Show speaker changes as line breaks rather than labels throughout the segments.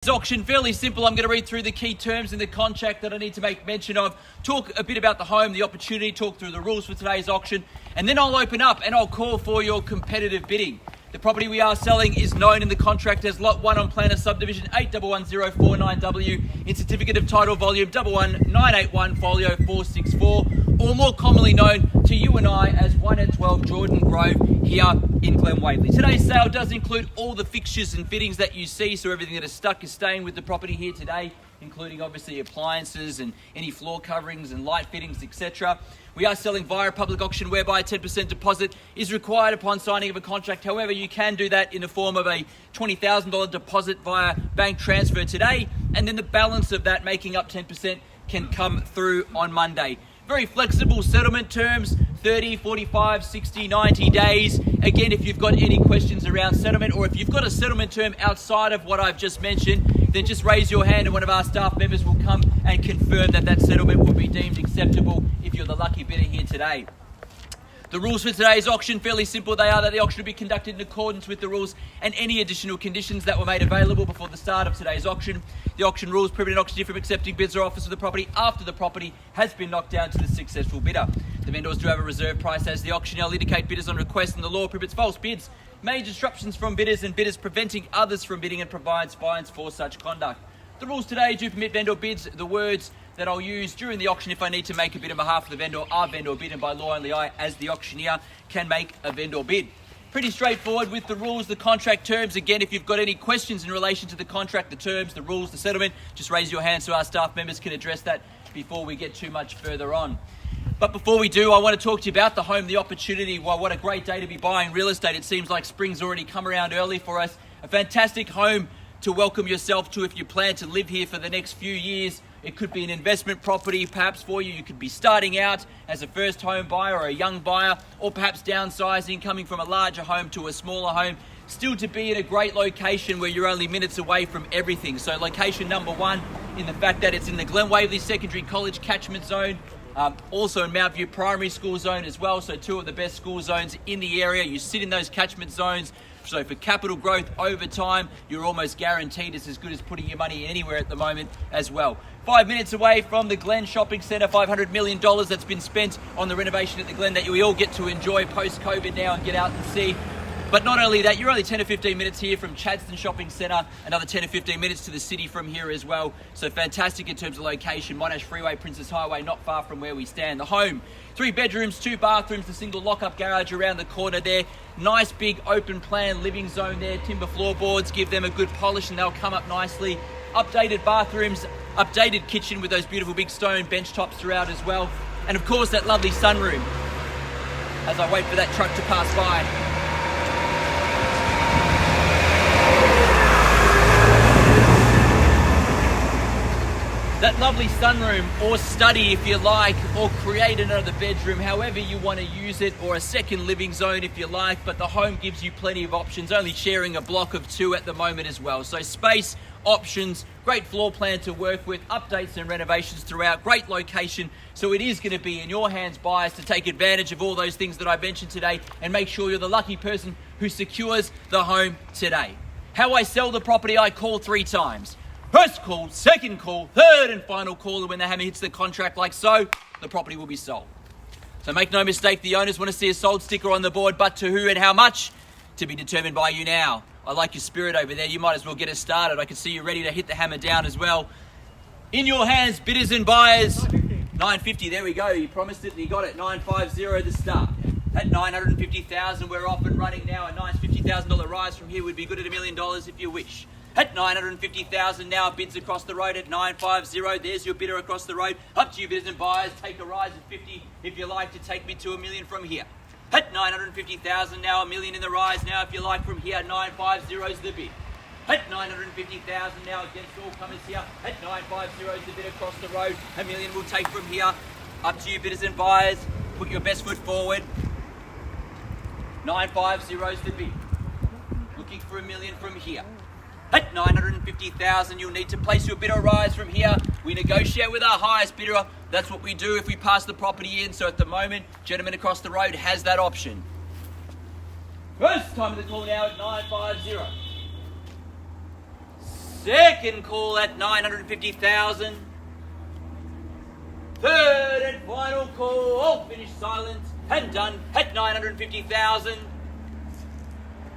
This auction, fairly simple. I'm going to read through the key terms in the contract that I need to make mention of, talk a bit about the home, the opportunity, talk through the rules for today's auction, and then I'll open up and I'll call for your competitive bidding. The property we are selling is known in the contract as Lot 1 on Planner Subdivision 811049W in Certificate of Title Volume 11981 Folio 464, or more commonly known to you and I as 1 at 12 Jordan Grove here in Glen Waverley. Today's sale does include all the fixtures and fittings that you see, so everything that is stuck is staying with the property here today, including obviously appliances and any floor coverings and light fittings, etc. We are selling via a public auction whereby a 10% deposit is required upon signing of a contract. However, you can do that in the form of a $20,000 deposit via bank transfer today, and then the balance of that, making up 10%, can come through on Monday. Very flexible settlement terms, 30, 45, 60, 90 days. Again, if you've got any questions around settlement, or if you've got a settlement term outside of what I've just mentioned, then just raise your hand and one of our staff members will come and confirm that that settlement will be deemed acceptable if you're the lucky bidder here today. The rules for today's auction, fairly simple. They are that the auction will be conducted in accordance with the rules and any additional conditions that were made available before the start of today's auction. The auction rules prohibit an auctioneer from accepting bids or offers for the property after the property has been knocked down to the successful bidder. The vendors do have a reserve price as the auctioneer will indicate bidders on request, and the law prohibits false bids, major disruptions from bidders, and bidders preventing others from bidding, and provides fines for such conduct. The rules today do permit vendor bids. The words that I'll use during the auction if I need to make a bid on behalf of the vendor are vendor bid, and by law only I, as the auctioneer, can make a vendor bid. Pretty straightforward with the rules, the contract terms. Again, if you've got any questions in relation to the contract, the terms, the rules, the settlement, just raise your hand so our staff members can address that before we get too much further on. But before we do, I want to talk to you about the home, the opportunity. Well, what a great day to be buying real estate. It seems like spring's already come around early for us. A fantastic home to welcome yourself to if you plan to live here for the next few years. It could be an investment property perhaps for you. You could be starting out as a first home buyer or a young buyer, or perhaps downsizing, coming from a larger home to a smaller home. Still to be in a great location where you're only minutes away from everything. So location number one in the fact that it's in the Glen Waverley Secondary College catchment zone. Also in Mount View Primary School zone as well, so two of the best school zones in the area. You sit in those catchment zones, so for capital growth over time, you're almost guaranteed it's as good as putting your money anywhere at the moment as well. 5 minutes away from the Glen Shopping Centre, $500 million that's been spent on the renovation at the Glen that we all get to enjoy post-COVID now and get out and see. But not only that, you're only 10 or 15 minutes here from Chadstone Shopping Centre, another 10 or 15 minutes to the city from here as well. So fantastic in terms of location. Monash Freeway, Princess Highway, not far from where we stand. The home, 3 bedrooms, 2 bathrooms, a single lock-up garage around the corner there. Nice big open plan living zone there. Timber floorboards, give them a good polish and they'll come up nicely. Updated bathrooms, updated kitchen with those beautiful big stone bench tops throughout as well. And of course that lovely sunroom as I wait for that truck to pass by. That lovely sunroom, or study if you like, or create another bedroom, however you want to use it, or a second living zone if you like, but the home gives you plenty of options, only sharing a block of 2 at the moment as well. So space, options, great floor plan to work with, updates and renovations throughout, great location. So it is going to be in your hands, buyers, to take advantage of all those things that I mentioned today and make sure you're the lucky person who secures the home today. How I sell the property, I call 3 times. First call, second call, third and final call, and when the hammer hits the contract like so, the property will be sold. So make no mistake, the owners want to see a sold sticker on the board, but to who and how much? To be determined by you now. I like your spirit over there. You might as well get us started. I can see you ready to hit the hammer down as well. In your hands, bidders and buyers. 950, there we go. You promised it and you got it. 950 to start. At 950,000, we're off and running now. A nice $50,000 rise from here would be good at $1 million if you wish. At 950,000 now, bids across the road at 950. There's your bidder across the road. Up to you, bidders and buyers. Take a rise at 50 if you like to take me to $1 million from here. At 950,000 now, $1 million in the rise now if you like from here. 950 is the bid. At 950,000 now against all comers here. At 950 is the bid across the road. $1 million we'll take from here. Up to you, bidders and buyers. Put your best foot forward. 950 is the bid. Looking for $1 million from here. At 950,000, you'll need to place your bid or rise from here. We negotiate with our highest bidder. That's what we do if we pass the property in. So at the moment, gentleman across the road has that option. First time of the call now at 950. Second call at 950,000. Third and final call, all finished silent and done at 950,000.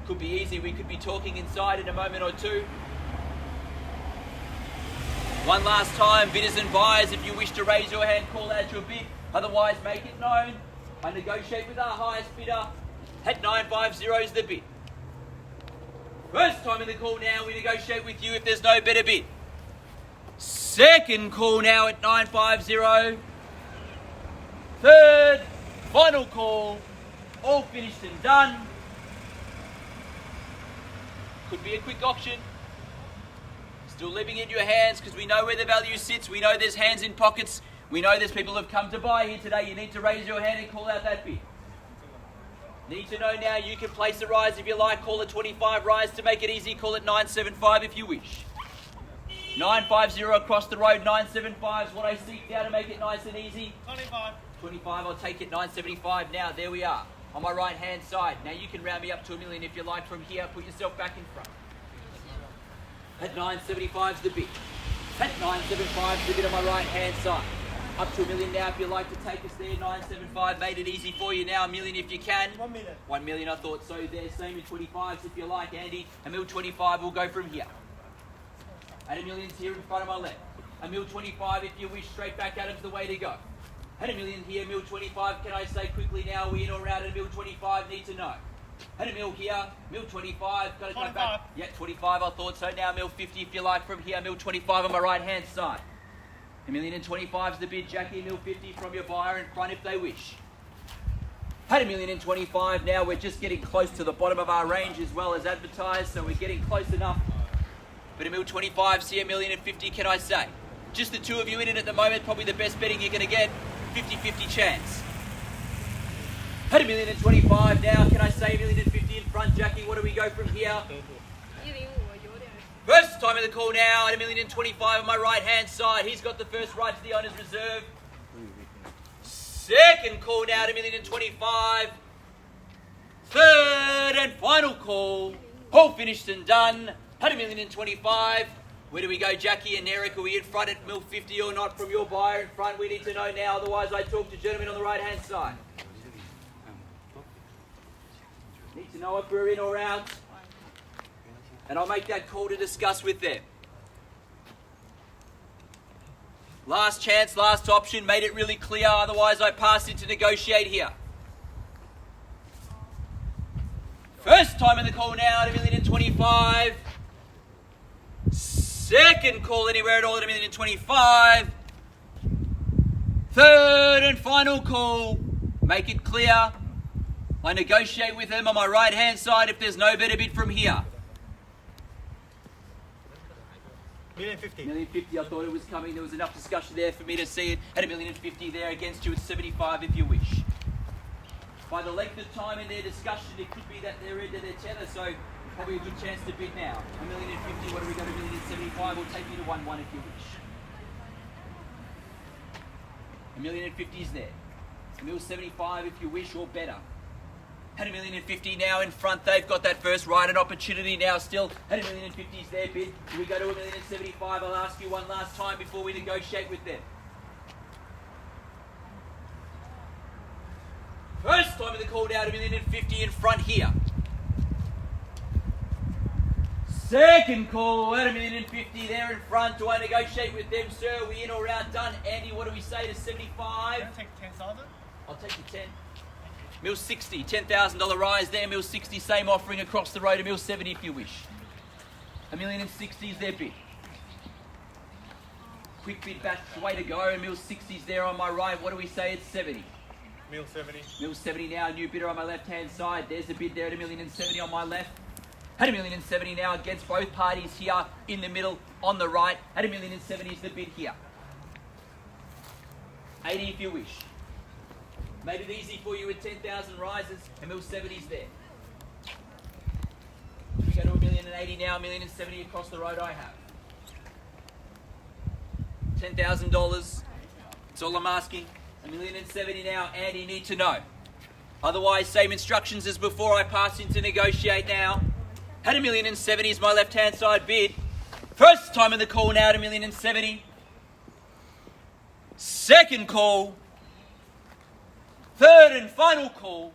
Could be easy, we could be talking inside in a moment or two. One last time, bidders and buyers, if you wish to raise your hand, call out your bid. Otherwise, make it known. I negotiate with our highest bidder at 950 is the bid. First time in the call now, we negotiate with you if there's no better bid. Second call now at 950. Third, final call, all finished and done. Could be a quick auction. Still leaving it in your hands because we know where the value sits. We know there's hands in pockets. We know there's people who have come to buy here today. You need to raise your hand and call out that bid. Need to know now, you can place a rise if you like. Call it 25 rise to make it easy. Call it 975 if you wish. 950 across the road. 975 is what I seek now to make it nice and easy. 25, I'll take it. 975 now. There we are. On my right hand side. Now you can round me up to $1 million if you like from here. Put yourself back in front. At 975 is the bid. At 975 is the bid on my right hand side. Up to $1 million now if you like to take us there. 975 made it easy for you now. $1 million if you can.
1 million.
1 million, I thought so there. Same in 25s if you like, Andy. $1,025 will go from here. And $1 million's here in front of my left. $1,025 if you wish, straight back at him's the way to go. And $1 million here, $1,025. Can I say quickly now, we in or out at $1,025? Need to know. And $1 million here, $1,025. Got to come back. Yeah, 25. I thought so. Now $1,050 if you like from here. $1,025 on my right hand side. $1,025 is the bid, Jackie. $1,050 from your buyer in front if they wish. Had $1,025. Now we're just getting close to the bottom of our range as well as advertised, so we're getting close enough. But $1,025, see $1,050, can I say? Just the two of you in it at the moment, probably the best betting you're going to get. 50-50 chance. Had $1,025 now, can I say $1,050 in front, Jackie? What do we go from here? First time in the call now at $1,025 on my right hand side. He's got the first right to the owner's reserve. Second call now at $1,025. Third and final call. All finished and done. Had $1,025. Where do we go, Jackie and Eric? Are we in front at $1,050 or not from your buyer in front? We need to know now, otherwise I talk to gentlemen on the right hand side. Need to know if we're in or out. And I'll make that call to discuss with them. Last chance, last option, made it really clear, otherwise I pass it to negotiate here. First time in the call now at $1,025. Second call anywhere at all at $1,025. Third and final call. Make it clear. I negotiate with them on my right hand side if there's no better bid from here.
$1,050.
$1,050, I thought it was coming. There was enough discussion there for me to see it. At $1,050 there against you at 75 if you wish. By the length of time in their discussion, it could be that they're into their tether, so probably a good chance to bid now. $1,050, what do we go to $1,075? We'll take you to 1-1 if you wish. $1,050 is there. $1,075 if you wish, or better. Had $1,050 now in front. They've got that first right and opportunity now still. Had $1,050 there bid. Do we go to $1,075? I'll ask you one last time before we negotiate with them. First time in the call down, $1,050 in front here. Second call at $1,050 there in front. Do I negotiate with them, sir? Are we in or out? Done. Andy, what do we say to 75?
I'll take 10,000.
I'll take the 10. $1,060, $10,000 rise there. $1,060, same offering across the road. $1,070 if you wish. $1,060 is their bid. Quick bid back, way to go. $1,060 is there on my right. What do we say? It's 70.
$1,070.
$1,070 now. New bidder on my left hand side. There's a bid there at $1,070 on my left. At $1,070 now against both parties here in the middle on the right. At $1,070 is the bid here. 80 if you wish. Made it easy for you with 10,000 rises. $1,070's there. We go to $1,080 now. $1,070 across the road I have. $10,000. That's all I'm asking. $1,070 now. Andy, need to know. Otherwise, same instructions as before. I pass in to negotiate now. Had $1,070 is my left-hand side bid. First time in the call now to 1,070,000. Second call. Third and final call.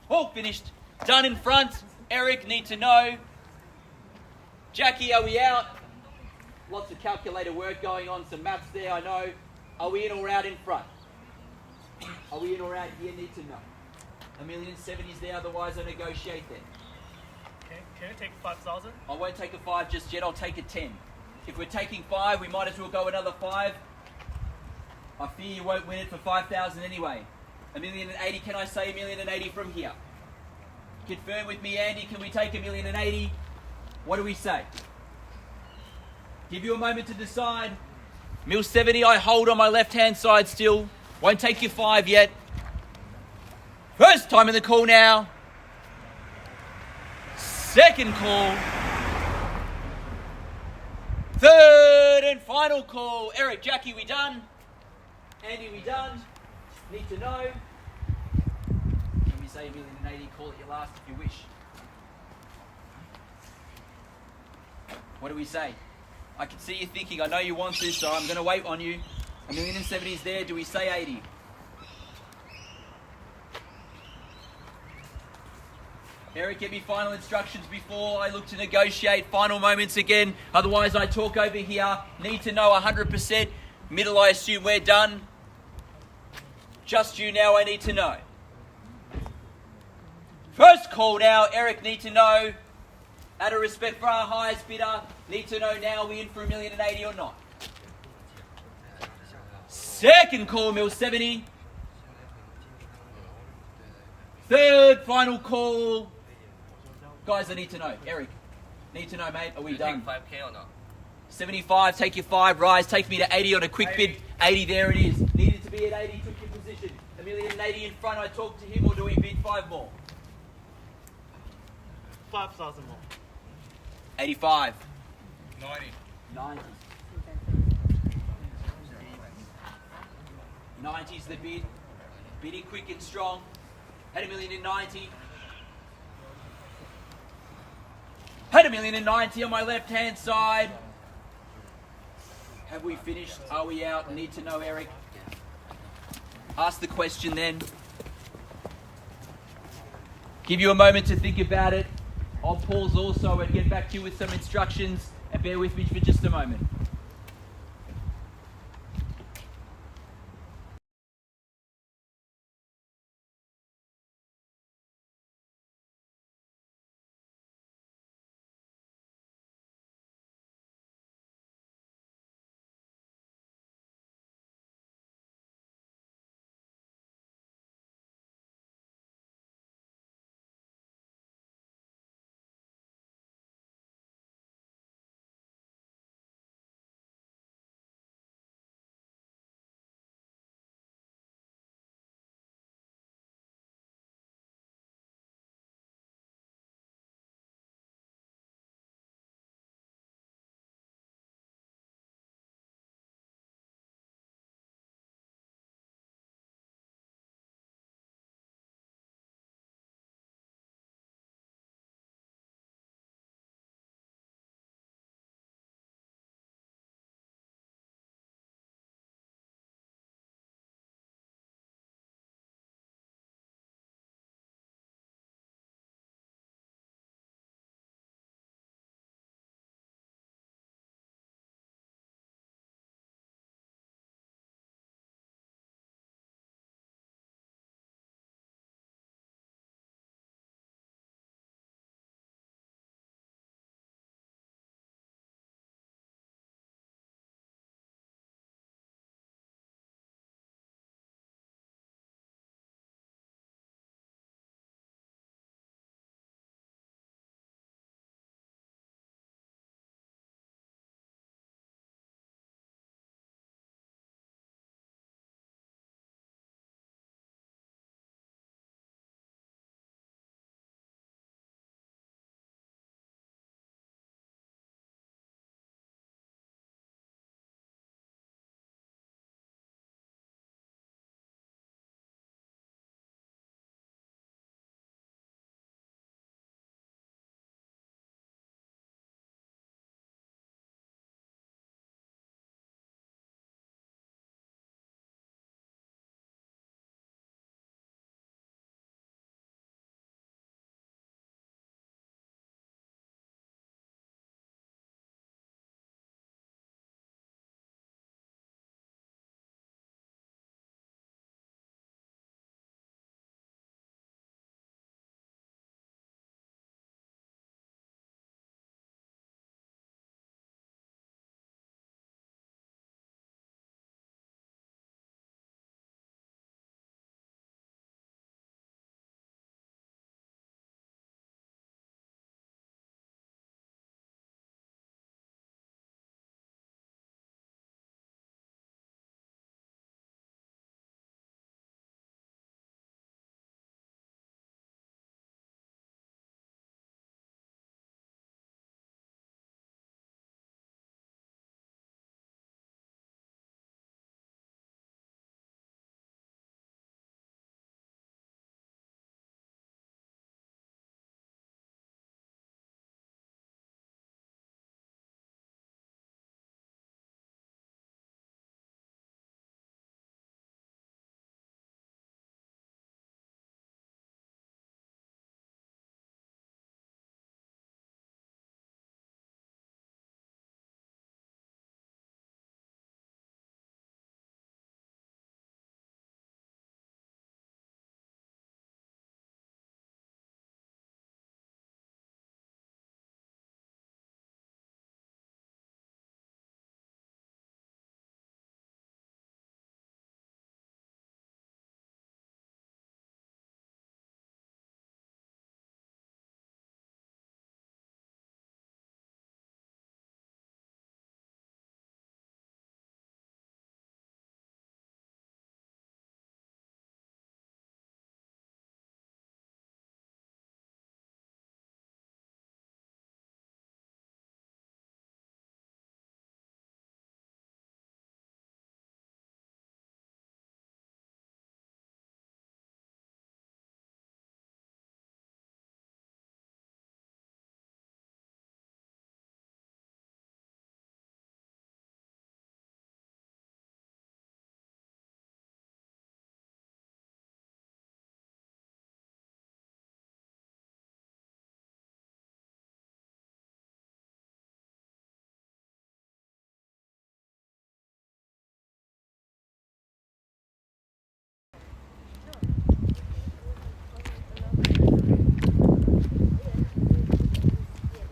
All finished. Done in front. Eric, need to know. Jackie, are we out? Lots of calculator work going on, some maths there, I know. Are we in or out in front? Are we in or out here? Need to know. 1,070,000 there, otherwise I negotiate then.
Okay, can you take 5,000?
I won't take a 5 just yet, I'll take a 10. If we're taking 5, we might as well go another 5. I fear you won't win it for 5,000 anyway. 1,080,000, can I say 1,080,000 from here? Confirm with me, Andy, can we take 1,080,000? What do we say? Give you a moment to decide. 1,070,000, I hold on my left-hand side still. Won't take your 5 yet. First time in the call now. Second call. Third and final call. Eric, Jackie, we done? Andy, we done? Need to know. Can we say 1,080,000? Call it your last if you wish. What do we say? I can see you thinking, I know you want this, so I'm going to wait on you. 1,070,000 is there. Do we say 80? Eric, give me final instructions before I look to negotiate. Final moments again. Otherwise, I talk over here. Need to know 100%. Middle, I assume we're done. Just you now, I need to know. First call now. Eric, need to know. Out of respect for our highest bidder, need to know now, are we in for 1,080,000 or not? Second call, 1,070,000. Third final call. Guys, I need to know. Eric, need to know, mate. Are we done?
5K or not?
75, take your 5, rise, take me to 80 on a quick bid. 80, there it is. Needed to be at 80, took your position. 1,080,000 in front, I talk to him, or do we bid 5 more?
5,000 more.
85.
90.
90. 90's the bid. Bidding quick and strong. Had 1,090,000. Had 1,090,000 on my left hand side. Have we finished? Are we out? Need to know, Eric. Ask the question then. Give you a moment to think about it. I'll pause also and get back to you with some instructions, and bear with me for just a moment.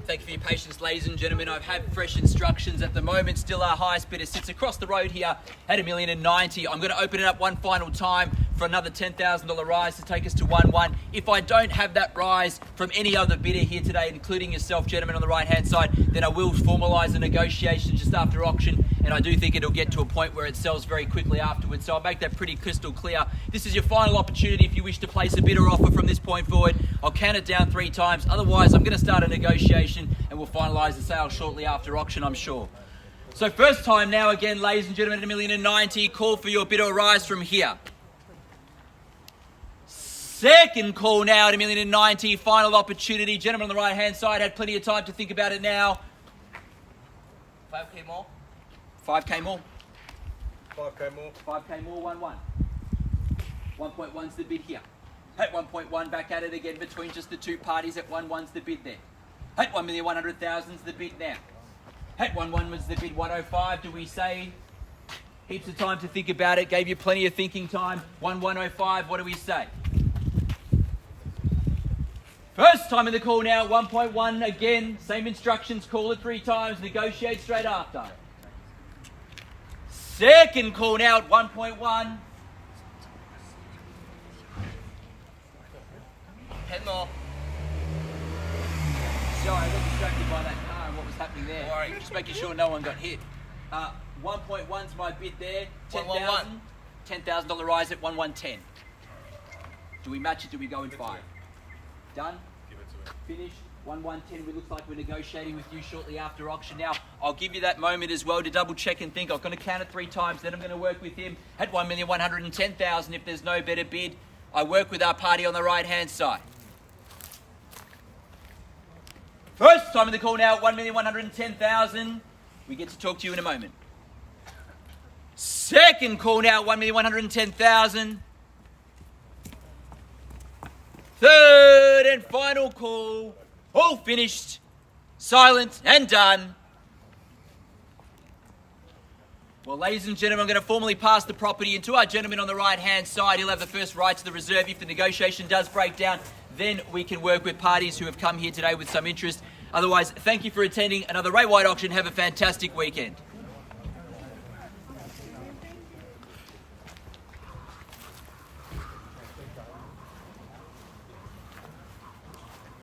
Thank you for your patience, ladies and gentlemen. I've had fresh instructions at the moment. Still our highest bidder sits across the road here at $1,090,000. I'm going to open it up one final time for another $10,000 rise to take us to 1-1. If I don't have that rise from any other bidder here today, including yourself, gentlemen, on the right-hand side, then I will formalise the negotiation just after auction, and I do think it'll get to a point where it sells very quickly afterwards. So I'll make that pretty crystal clear. This is your final opportunity if you wish to place a bid or offer from this point forward. I'll count it down 3 times. Otherwise, I'm going to start a negotiation and we'll finalise the sale shortly after auction, I'm sure. So first time now again, ladies and gentlemen, at $1,090,000. Call for your bid or rise from here. Second call now at $1,090,000. Final opportunity. Gentlemen on the right-hand side had plenty of time to think about it now. 5K more? 5K more?
5K more.
5K more, 1-1. 1.1's the bid here. At 1.1, back at it again between just the two parties. At 1.1's the bid there. At 1,100,000's the bid now. At 1.1 was the bid 105. Do we say heaps of time to think about it? Gave you plenty of thinking time. 1.105, what do we say? First time in the call now, 1.1 again. Same instructions, call it 3 times, negotiate straight after. Second call now at 1.1.
10 more.
Sorry, I got distracted by that car and what was happening there.
Worry.
Just making sure no one got hit. 1.1's my bid there.
111.
$10,000 rise at 1.110. Do we match it? Do we go in 5? Done?
Give it to me.
Finished. 1.110. It looks like we're negotiating with you shortly after auction. Now, I'll give you that moment as well to double check and think. I'm going to count it 3 times. Then I'm going to work with him at 1,110,000. If there's no better bid, I work with our party on the right-hand side. First time in the call now at 1,110,000. We get to talk to you in a moment. Second call now at 1,110,000. Third and final call. All finished, silent and done. Well, ladies and gentlemen, I'm going to formally pass the property into our gentleman on the right-hand side. He'll have the first right to the reserve. If the negotiation does break down, then we can work with parties who have come here today with some interest. Otherwise, thank you for attending another Ray White auction. Have a fantastic weekend.